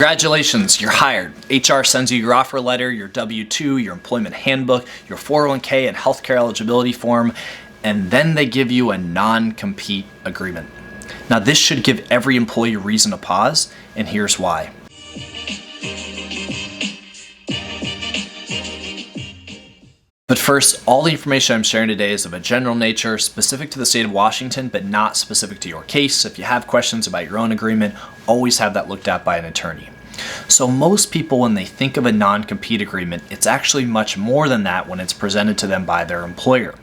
Congratulations, you're hired. HR sends you your offer letter, your W-2, your employment handbook, your 401k and healthcare eligibility form, and then they give you a non-compete agreement. Now this should give every employee reason to pause, and here's why. But first, all the information I'm sharing today is of a general nature, specific to the state of Washington, but not specific to your case. If you have questions about your own agreement, always have that looked at by an attorney. So most people, when they think of a non-compete agreement, it's actually much more than that when it's presented to them by their employer.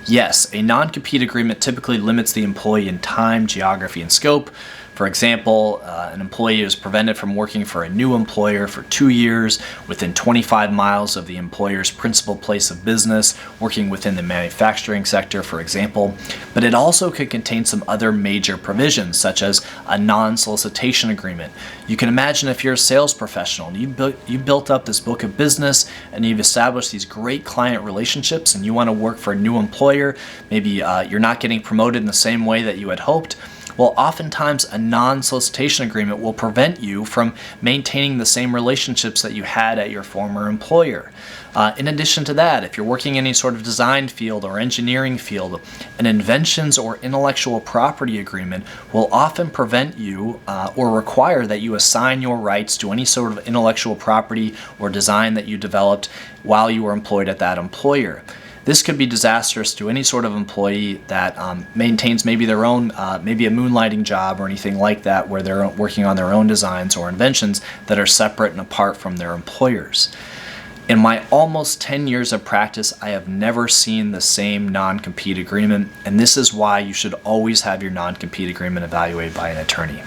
Yes, a non-compete agreement typically limits the employee in time, geography, and scope. For example, an employee is prevented from working for a new employer for 2 years within 25 miles of the employer's principal place of business, working within the manufacturing sector, for example. But it also could contain some other major provisions, such as a non-solicitation agreement. You can imagine if you're a sales professional and you built up this book of business and you've established these great client relationships and you want to work for a new employer, maybe you're not getting promoted in the same way that you had hoped. Well, oftentimes a non-solicitation agreement will prevent you from maintaining the same relationships that you had at your former employer. In addition to that, if you're working in any sort of design field or engineering field, an inventions or intellectual property agreement will often prevent you or require that you assign your rights to any sort of intellectual property or design that you developed while you were employed at that employer. This could be disastrous to any sort of employee that maintains maybe their own, maybe a moonlighting job or anything like that, where they're working on their own designs or inventions that are separate and apart from their employers. In my almost 10 years of practice, I have never seen the same non-compete agreement, and this is why you should always have your non-compete agreement evaluated by an attorney.